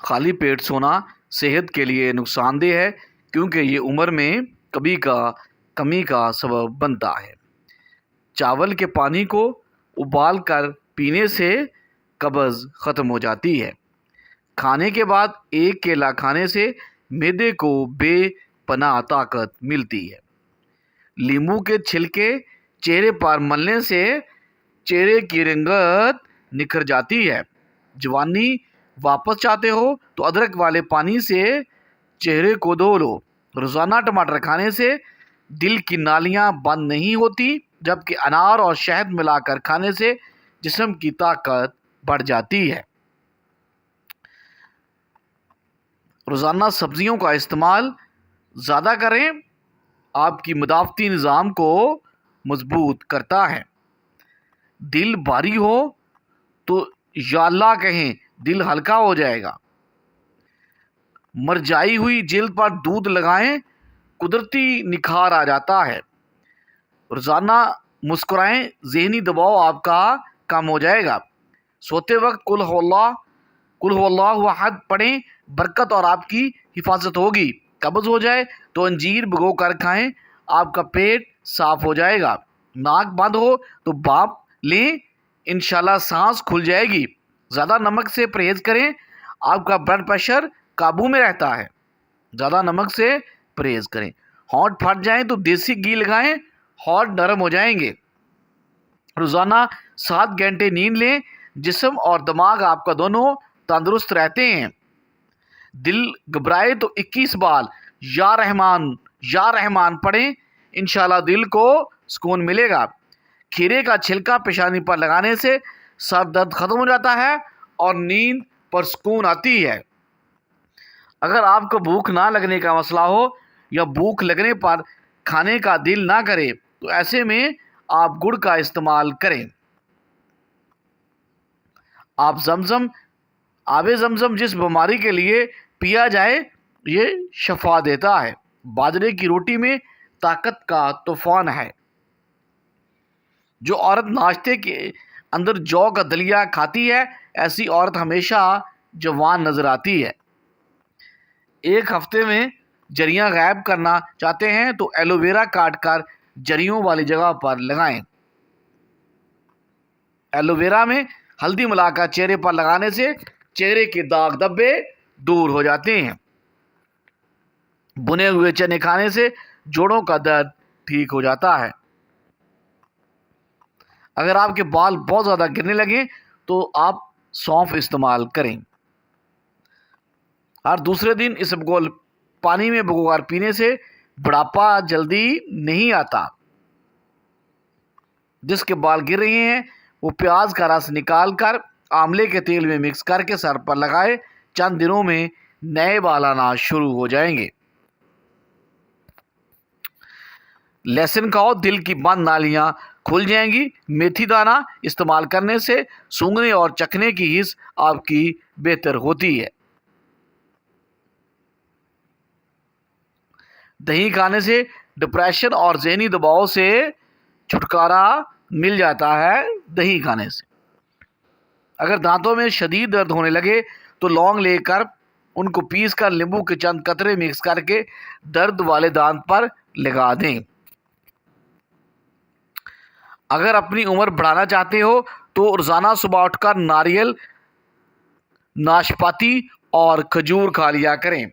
خالی پیٹ سونا صحت کے لیے نقصان دہ ہے کیونکہ یہ عمر میں کمی کا سبب بنتا ہے۔ چاول کے پانی کو ابال کر پینے سے قبض ختم ہو جاتی ہے۔ کھانے کے بعد ایک کیلا کھانے سے معدے کو بے پناہ طاقت ملتی ہے۔ لیموں کے چھلکے چہرے پر ملنے سے چہرے کی رنگت نکھر جاتی ہے۔ جوانی واپس چاہتے ہو تو ادرک والے پانی سے چہرے کو دھو لو۔ روزانہ ٹماٹر کھانے سے دل کی نالیاں بند نہیں ہوتی، جبکہ انار اور شہد ملا کر کھانے سے جسم کی طاقت بڑھ جاتی ہے۔ روزانہ سبزیوں کا استعمال زیادہ کریں، آپ کی مدافعتی نظام کو مضبوط کرتا ہے۔ دل بھاری ہو تو یا اللہ کہیں، دل ہلکا ہو جائے گا۔ مرجائی ہوئی جلد پر دودھ لگائیں، قدرتی نکھار آ جاتا ہے۔ روزانہ مسکرائیں، ذہنی دباؤ آپ کا کم ہو جائے گا۔ سوتے وقت قل هو اللہ احد پڑھیں، برکت اور آپ کی حفاظت ہوگی۔ قبض ہو جائے تو انجیر بھگو کر کھائیں، آپ کا پیٹ صاف ہو جائے گا۔ ناک بند ہو تو بھاپ لیں، انشاءاللہ سانس کھل جائے گی۔ زیادہ نمک سے پرہیز کریں، آپ کا بلڈ پریشر قابو میں رہتا ہے۔ زیادہ نمک سے پرہیز کریں۔ ہونٹ پھٹ جائیں تو دیسی گھی لگائیں، ہونٹ نرم ہو جائیں گے۔ روزانہ 7 گھنٹے نیند لیں، جسم اور دماغ آپ کا دونوں تندرست رہتے ہیں۔ دل گھبرائے تو 21 بار یا رحمان پڑھیں، انشاءاللہ دل کو سکون ملے گا۔ کھیرے کا چھلکا پیشانی پر لگانے سے سر درد ختم ہو جاتا ہے اور نیند پر سکون آتی ہے۔ اگر آپ کو بھوک نہ لگنے کا مسئلہ ہو یا بھوک لگنے پر کھانے کا دل نہ کرے تو ایسے میں آپ گڑ کا استعمال کریں۔ آب زمزم جس بیماری کے لیے پیا جائے یہ شفا دیتا ہے۔ باجرے کی روٹی میں طاقت کا طوفان ہے۔ جو عورت ناشتے کے اندر جو کا دلیا کھاتی ہے، ایسی عورت ہمیشہ جوان نظر آتی ہے۔ ایک ہفتے میں جریاں غائب کرنا چاہتے ہیں تو ایلو ویرا کاٹ کر جریوں والی جگہ پر لگائیں۔ ایلو ویرا میں ہلدی ملا کر چہرے پر لگانے سے چہرے کے داغ دھبے دور ہو جاتے ہیں۔ بنے ہوئے چنے کھانے سے جوڑوں کا درد ٹھیک ہو جاتا ہے۔ اگر آپ کے بال بہت زیادہ گرنے لگیں تو آپ سونف استعمال کریں۔ ہر دوسرے دن اسبگول پانی میں بھگو کر پینے سے بڑھاپا جلدی نہیں آتا۔ جس کے بال گر رہے ہیں وہ پیاز کا رس نکال کر آملے کے تیل میں مکس کر کے سر پر لگائے، چند دنوں میں نئے بال آنا شروع ہو جائیں گے۔ لہسن کھاؤ، دل کی بند نالیاں کھل جائیں گی۔ میتھی دانہ استعمال کرنے سے سونگھنے اور چکھنے کی حس آپ کی بہتر ہوتی ہے۔ دہی کھانے سے ڈپریشن اور ذہنی دباؤ سے چھٹکارا مل جاتا ہے۔ دہی کھانے سے اگر دانتوں میں شدید درد ہونے لگے تو لونگ لے کر ان کو پیس کر لیمبو کے چند قطرے مکس کر کے درد والے دانت پر لگا دیں۔ اگر اپنی عمر بڑھانا چاہتے ہو تو روزانہ صبح اٹھ کر ناریل، ناشپاتی اور کھجور کھا لیا کریں۔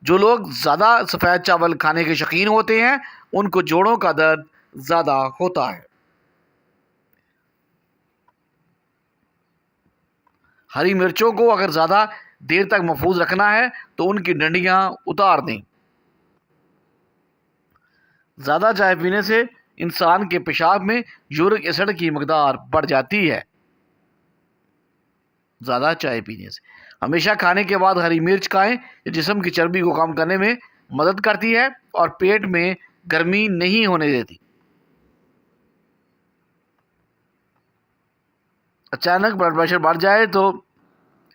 جو لوگ زیادہ سفید چاول کھانے کے شوقین ہوتے ہیں ان کو جوڑوں کا درد زیادہ ہوتا ہے۔ ہری مرچوں کو اگر زیادہ دیر تک محفوظ رکھنا ہے تو ان کی ڈنڈیاں اتار دیں۔ زیادہ چائے پینے سے انسان کے پیشاب میں یورک ایسڈ کی مقدار بڑھ جاتی ہے۔ زیادہ چائے پینے سے ہمیشہ کھانے کے بعد ہری مرچ کھائیں، یہ جسم کی چربی کو کم کرنے میں مدد کرتی ہے اور پیٹ میں گرمی نہیں ہونے دیتی۔ اچانک بلڈ پریشر بڑھ جائے تو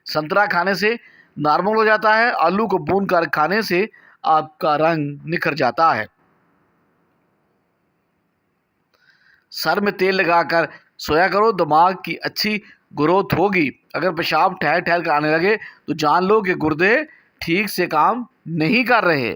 سنترا کھانے سے نارمل ہو جاتا ہے۔ آلو کو بھون کر کھانے سے آپ کا رنگ نکھر جاتا ہے۔ سر میں تیل لگا کر سویا کرو، دماغ کی اچھی گروتھ ہوگی۔ اگر پیشاب ٹھہر ٹھہر کر آنے لگے تو جان لو کہ گردے ٹھیک سے کام نہیں کر رہے۔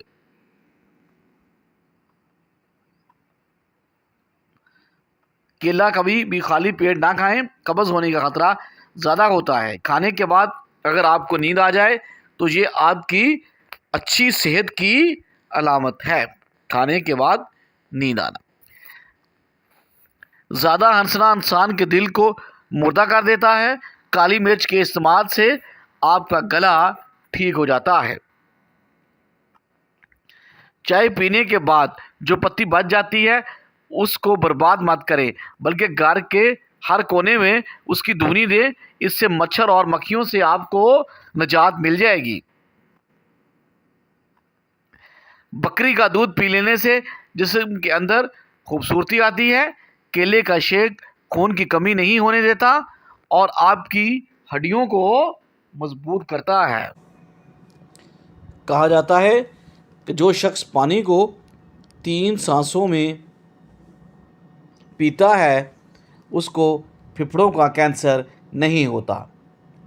کیلا کبھی بھی خالی پیٹ نہ کھائیں، قبض ہونے کا خطرہ زیادہ ہوتا ہے۔ کھانے کے بعد اگر آپ کو نیند آ جائے تو یہ آپ کی اچھی صحت کی علامت ہے۔ کھانے کے بعد نیند آنا۔ زیادہ ہنسنا انسان کے دل کو مردہ کر دیتا ہے۔ کالی مرچ کے استعمال سے آپ کا گلا ٹھیک ہو جاتا ہے۔ چائے پینے کے بعد جو پتی بچ جاتی ہے اس کو برباد مت کریں، بلکہ گھر کے ہر کونے میں اس کی دھنی دیں۔ اس سے مچھر اور مکھیوں سے آپ کو نجات مل جائے گی۔ بکری کا دودھ پی لینے سے جسم کے اندر خوبصورتی آتی ہے۔ کیلے کا شیک خون کی کمی نہیں ہونے دیتا اور آپ کی ہڈیوں کو مضبوط کرتا ہے۔ کہا جاتا ہے کہ جو شخص پانی کو 3 سانسوں میں پیتا ہے اس کو پھیپھڑوں کا کینسر نہیں ہوتا۔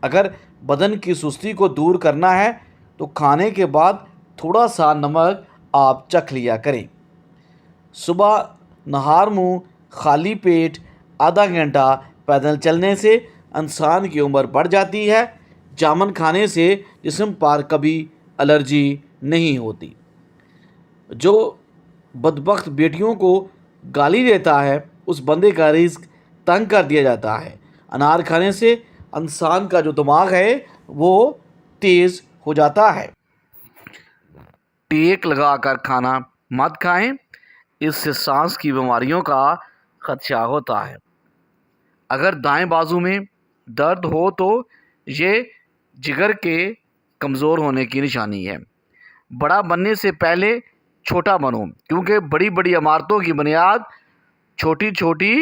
اگر بدن کی سستی کو دور کرنا ہے تو کھانے کے بعد تھوڑا سا نمک آپ چکھ لیا کریں۔ صبح نہار منہ خالی پیٹ آدھا گھنٹہ پیدل چلنے سے انسان کی عمر بڑھ جاتی ہے۔ جامن کھانے سے جسم پر کبھی الرجی نہیں ہوتی۔ جو بدبخت بیٹیوں کو گالی دیتا ہے اس بندے کا رزق تنگ کر دیا جاتا ہے۔ انار کھانے سے انسان کا جو دماغ ہے وہ تیز ہو جاتا ہے۔ ٹیک لگا کر کھانا مت کھائیں، اس سے سانس کی بیماریوں کا خدشہ ہوتا ہے۔ اگر دائیں بازو میں درد ہو تو یہ جگر کے کمزور ہونے کی نشانی ہے۔ بڑا بننے سے پہلے چھوٹا بنو، کیونکہ بڑی بڑی عمارتوں کی بنیاد چھوٹی چھوٹی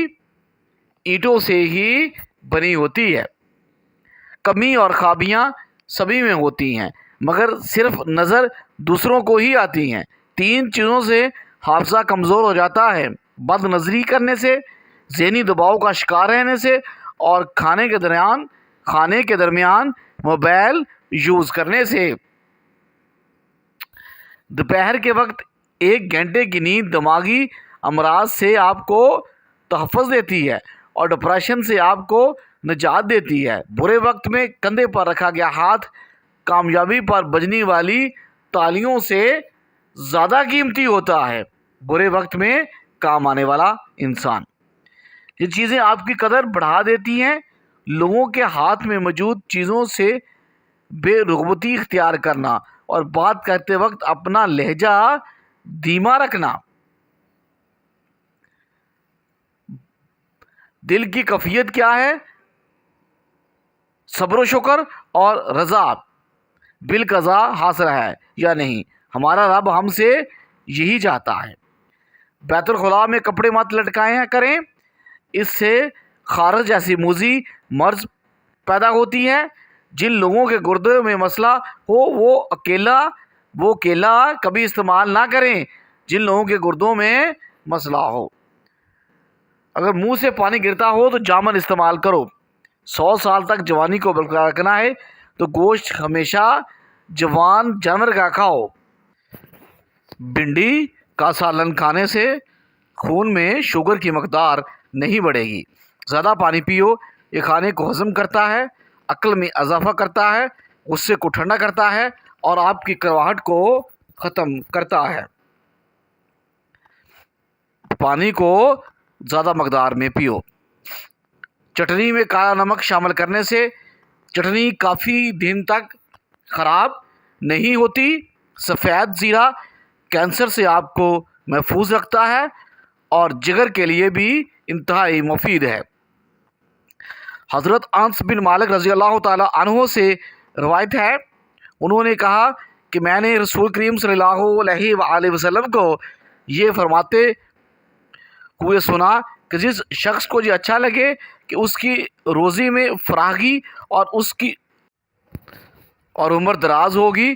اینٹوں سے ہی بنی ہوتی ہے۔ کمی اور خابیاں سبھی میں ہوتی ہیں مگر صرف نظر دوسروں کو ہی آتی ہیں۔ 3 چیزوں سے حافظہ کمزور ہو جاتا ہے: بد نظری کرنے سے، ذہنی دباؤ کا شکار رہنے سے اور کھانے کے درمیان موبائل یوز کرنے سے۔ دوپہر کے وقت 1 گھنٹے کی نیند دماغی امراض سے آپ کو تحفظ دیتی ہے اور ڈپریشن سے آپ کو نجات دیتی ہے۔ برے وقت میں کندھے پر رکھا گیا ہاتھ کامیابی پر بجنے والی تالیوں سے زیادہ قیمتی ہوتا ہے۔ برے وقت میں کام آنے والا انسان۔ یہ چیزیں آپ کی قدر بڑھا دیتی ہیں۔ لوگوں کے ہاتھ میں موجود چیزوں سے بے رغبتی اختیار کرنا اور بات کرتے وقت اپنا لہجہ دھیما رکھنا۔ دل کی کیفیت کیا ہے؟ صبر و شکر اور رضا بالقضاء حاصل ہے یا نہیں؟ ہمارا رب ہم سے یہی چاہتا ہے۔ بیت الخلاء میں کپڑے مت لٹکائیں کریں، اس سے خارش جیسی موذی مرض پیدا ہوتی ہے۔ جن لوگوں کے گردے میں مسئلہ ہو وہ کیلا کبھی استعمال نہ کریں۔ جن لوگوں کے گردوں میں مسئلہ ہو، اگر منہ سے پانی گرتا ہو تو جامن استعمال کرو۔ 100 سال تک جوانی کو برقرار رکھنا ہے تو گوشت ہمیشہ جوان جانور کا کھاؤ۔ بھنڈی کا سالن کھانے سے خون میں شوگر کی مقدار نہیں بڑھے گی۔ زیادہ پانی پیو، یہ کھانے کو ہضم کرتا ہے، عقل میں اضافہ کرتا ہے، غصے کو ٹھنڈا کرتا ہے اور آپ کی کڑواہٹ کو ختم کرتا ہے۔ پانی کو زیادہ مقدار میں پیو۔ چٹنی میں کالا نمک شامل کرنے سے چٹنی کافی دن تک خراب نہیں ہوتی۔ سفید زیرہ کینسر سے آپ کو محفوظ رکھتا ہے اور جگر کے لیے بھی انتہائی مفید ہے۔ حضرت انس بن مالک رضی اللہ تعالی عنہ سے روایت ہے، انہوں نے کہا کہ میں نے رسول کریم صلی اللہ علیہ وآلہ وسلم کو یہ فرماتے ہوئے سنا کہ جس شخص کو یہ اچھا لگے کہ اس کی روزی میں فراخی اور عمر دراز ہوگی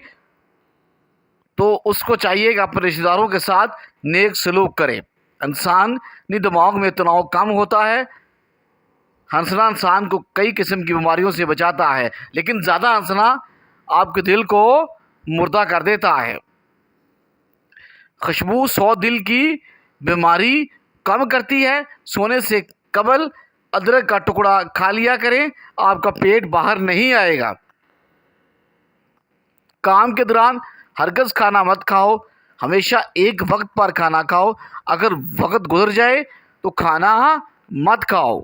تو اس کو چاہیے کہ اپنے رشتہ داروں کے ساتھ نیک سلوک کرے۔ انسانی دماغ میں تناؤ کم ہوتا ہے، ہنسنا انسان کو کئی قسم کی بیماریوں سے بچاتا ہے، لیکن زیادہ ہنسنا آپ کے دل کو مردہ کر دیتا ہے۔ خوشبو سو دل کی بیماری کم کرتی ہے۔ سونے سے قبل ادرک کا ٹکڑا کھا لیا کریں، آپ کا پیٹ باہر نہیں آئے گا۔ کام کے دوران ہرگز کھانا مت کھاؤ، ہمیشہ ایک وقت پر کھانا کھاؤ۔ اگر وقت گزر جائے تو کھانا مت کھاؤ۔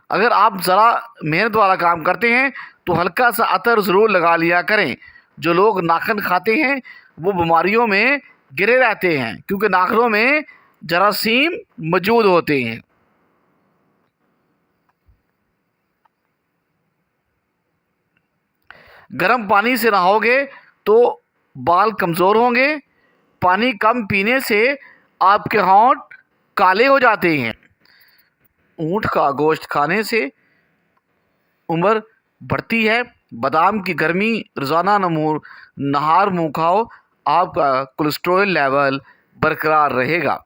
اگر آپ ذرا محنت والا کام کرتے ہیں تو ہلکا سا عطر ضرور لگا لیا کریں۔ جو لوگ ناخن کھاتے ہیں وہ بیماریوں میں گرے رہتے ہیں، کیونکہ ناخنوں میں جراثیم موجود ہوتے ہیں۔ گرم پانی سے نہاؤ گے تو بال کمزور ہوں گے۔ پانی کم پینے سے آپ کے ہونٹ کالے ہو جاتے ہیں۔ اونٹ کا گوشت کھانے سے عمر بڑھتی ہے۔ بادام کی گرمی روزانہ نہار منہ کھاؤ، آپ کا کولیسٹرول لیول برقرار رہے گا۔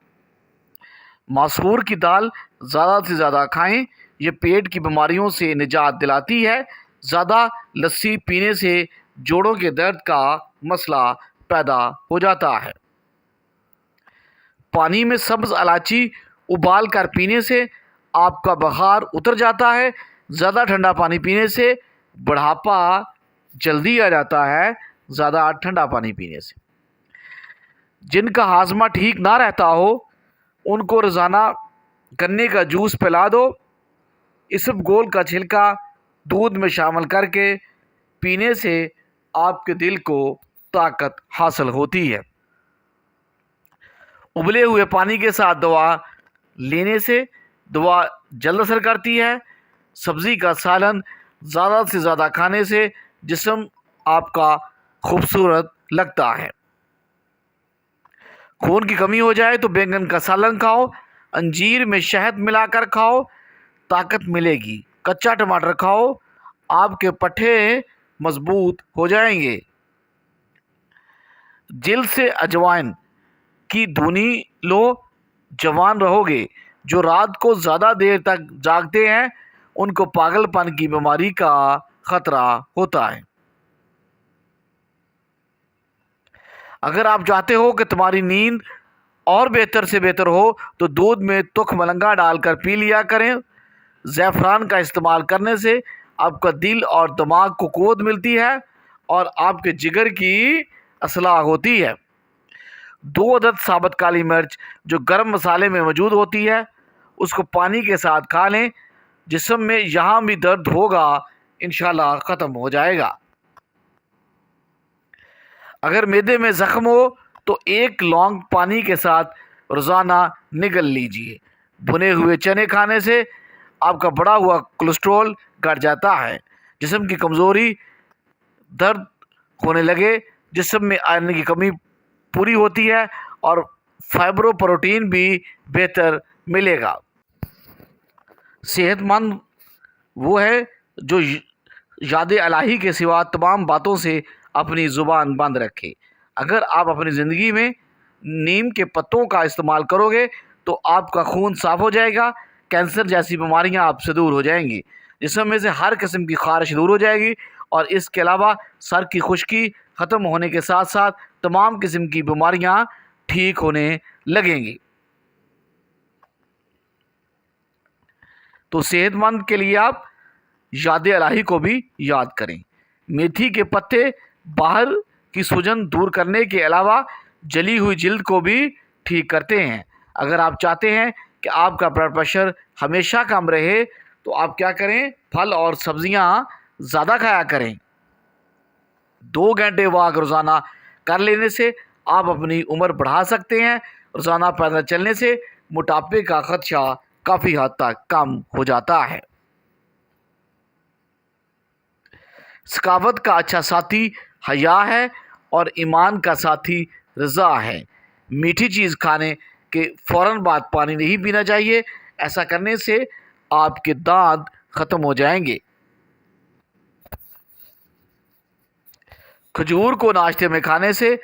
مسور کی دال زیادہ سے زیادہ کھائیں، یہ پیٹ کی بیماریوں سے نجات دلاتی ہے۔ زیادہ لسی پینے سے جوڑوں کے درد کا مسئلہ پیدا ہو جاتا ہے۔ پانی میں سبز الائچی ابال کر پینے سے آپ کا بخار اتر جاتا ہے۔ زیادہ ٹھنڈا پانی پینے سے بڑھاپا جلدی آ جاتا ہے۔ زیادہ ٹھنڈا پانی پینے سے جن کا ہاضمہ ٹھیک نہ رہتا ہو ان کو روزانہ گنے کا جوس پلا دو۔ اسب گول کا چھلکا دودھ میں شامل کر کے پینے سے آپ کے دل کو طاقت حاصل ہوتی ہے۔ ابلے ہوئے پانی کے ساتھ دوا لینے سے دوا جلد اثر کرتی ہے۔ سبزی کا سالن زیادہ سے زیادہ کھانے سے جسم آپ کا خوبصورت لگتا ہے۔ خون کی کمی ہو جائے تو بینگن کا سالن کھاؤ، انجیر میں شہد ملا کر کھاؤ، طاقت ملے گی۔ کچا ٹماٹر کھاؤ، آپ کے پٹھے مضبوط ہو جائیں گے۔ جلد سے اجوائن کی دھنی لو، جوان رہو گے۔ جو رات کو زیادہ دیر تک جاگتے ہیں ان کو پاگل پن کی بیماری کا خطرہ ہوتا ہے۔ اگر آپ چاہتے ہو کہ تمہاری نیند اور بہتر سے بہتر ہو تو دودھ میں تخ ملنگا ڈال کر پی لیا کریں۔ زعفران کا استعمال کرنے سے آپ کا دل اور دماغ کو قوت ملتی ہے اور آپ کے جگر کی اصلاح ہوتی ہے۔ 2 عدد ثابت کالی مرچ جو گرم مسالے میں موجود ہوتی ہے اس کو پانی کے ساتھ کھا لیں۔ جسم میں یہاں بھی درد ہوگا انشاءاللہ ختم ہو جائے گا۔ اگر معدے میں زخم ہو تو 1 لونگ پانی کے ساتھ روزانہ نگل لیجیے۔ بھنے ہوئے چنے کھانے سے آپ کا بڑھا ہوا کولیسٹرول گھٹ جاتا ہے۔ جسم کی کمزوری، درد ہونے لگے، جسم میں آئرن کی کمی پوری ہوتی ہے اور فائبر و پروٹین بھی بہتر ملے گا۔ صحت مند وہ ہے جو یاد الہی کے سوا تمام باتوں سے اپنی زبان بند رکھے۔ اگر آپ اپنی زندگی میں نیم کے پتوں کا استعمال کرو گے تو آپ کا خون صاف ہو جائے گا، کینسر جیسی بیماریاں آپ سے دور ہو جائیں گی، جسم میں سے ہر قسم کی خارش دور ہو جائے گی، اور اس کے علاوہ سر کی خشکی ختم ہونے کے ساتھ ساتھ تمام قسم کی بیماریاں ٹھیک ہونے لگیں گی۔ تو صحت مند کے لیے آپ یاد الہی کو بھی یاد کریں۔ میتھی کے پتے باہر کی سوجن دور کرنے کے علاوہ جلی ہوئی جلد کو بھی ٹھیک کرتے ہیں۔ اگر آپ چاہتے ہیں کہ آپ کا بلڈ پریشر ہمیشہ کم رہے تو آپ کیا کریں؟ پھل اور سبزیاں زیادہ کھایا کریں۔ 2 گھنٹے واک روزانہ کر لینے سے آپ اپنی عمر بڑھا سکتے ہیں۔ روزانہ پیدل چلنے سے موٹاپے کا خدشہ کافی حد تک کم ہو جاتا ہے۔ ثقافت کا اچھا ساتھی حیا ہے اور ایمان کا ساتھی رضا ہے۔ میٹھی چیز کھانے کے فوراً بعد پانی نہیں پینا چاہیے، ایسا کرنے سے آپ کے دانت ختم ہو جائیں گے۔ کھجور کو ناشتے میں کھانے سے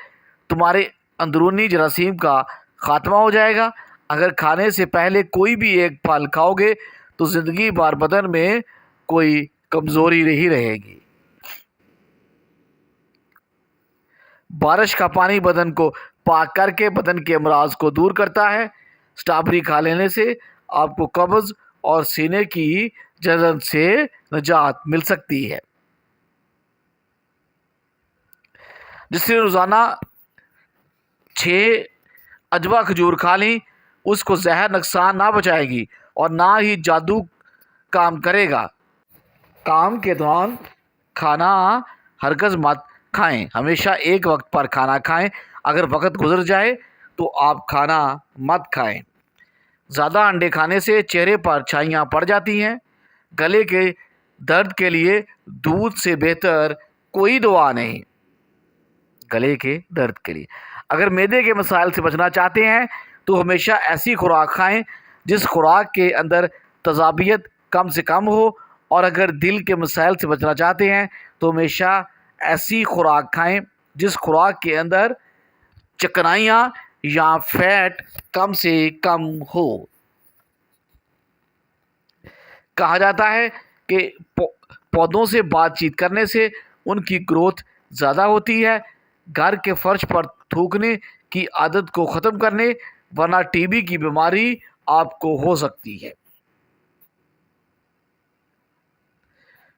تمہارے اندرونی جراثیم کا خاتمہ ہو جائے گا۔ اگر کھانے سے پہلے کوئی بھی ایک پھل کھاؤ گے تو زندگی بھر بدن میں کوئی کمزوری نہیں رہے گی۔ بارش کا پانی بدن کو پاک کر کے بدن کے امراض کو دور کرتا ہے۔ اسٹرابیری کھا لینے سے آپ کو قبض اور سینے کی جلن سے نجات مل سکتی ہے۔ جس نے روزانہ 6 عجوہ کھجور کھا لیں اس کو زہر نقصان نہ پہنچائے گی اور نہ ہی جادو کام کرے گا۔ کام کے دوران کھانا ہرگز مت کھائیں، ہمیشہ ایک وقت پر کھانا کھائیں۔ اگر وقت گزر جائے تو آپ کھانا مت کھائیں۔ زیادہ انڈے کھانے سے چہرے پر چھائیاں پڑ جاتی ہیں۔ گلے کے درد کے لیے دودھ سے بہتر کوئی دوا نہیں۔ گلے کے درد کے لیے اگر معدے کے مسائل سے بچنا چاہتے ہیں تو ہمیشہ ایسی خوراک کھائیں جس خوراک کے اندر تیزابیت کم سے کم ہو، اور اگر دل کے مسائل سے بچنا چاہتے ہیں تو ہمیشہ ایسی خوراک کھائیں جس خوراک کے اندر چکنائیاں یا فیٹ کم سے کم ہو۔ کہا جاتا ہے کہ پودوں سے بات چیت کرنے سے ان کی گروتھ زیادہ ہوتی ہے۔ گھر کے فرش پر تھوکنے کی عادت کو ختم کرنے، ورنہ ٹی بی کی بیماری آپ کو ہو سکتی ہے۔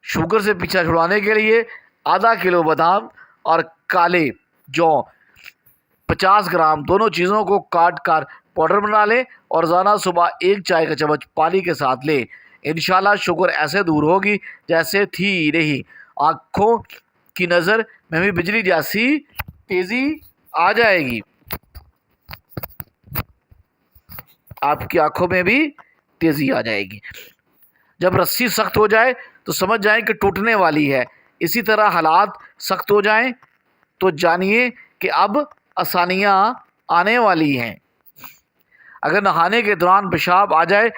شوگر سے پیچھا چھڑانے کے لیے آدھا کلو بادام اور کالے جو 50 گرام دونوں چیزوں کو کاٹ کر پاؤڈر بنا لیں اور روزانہ صبح 1 چائے کا چمچ پانی کے ساتھ لیں۔ انشاءاللہ شوگر ایسے دور ہوگی جیسے تھی ہی نہیں۔ آنکھوں کی نظر میں بھی بجلی جیسی تیزی آ جائے گی۔ آپ کی آنکھوں میں بھی تیزی آ جائے گی۔ جب رسی سخت ہو جائے تو سمجھ جائیں کہ ٹوٹنے والی ہے۔ اسی طرح حالات سخت ہو جائیں تو جانیے کہ اب آسانیاں آنے والی ہیں۔ اگر نہانے کے دوران پیشاب آ جائے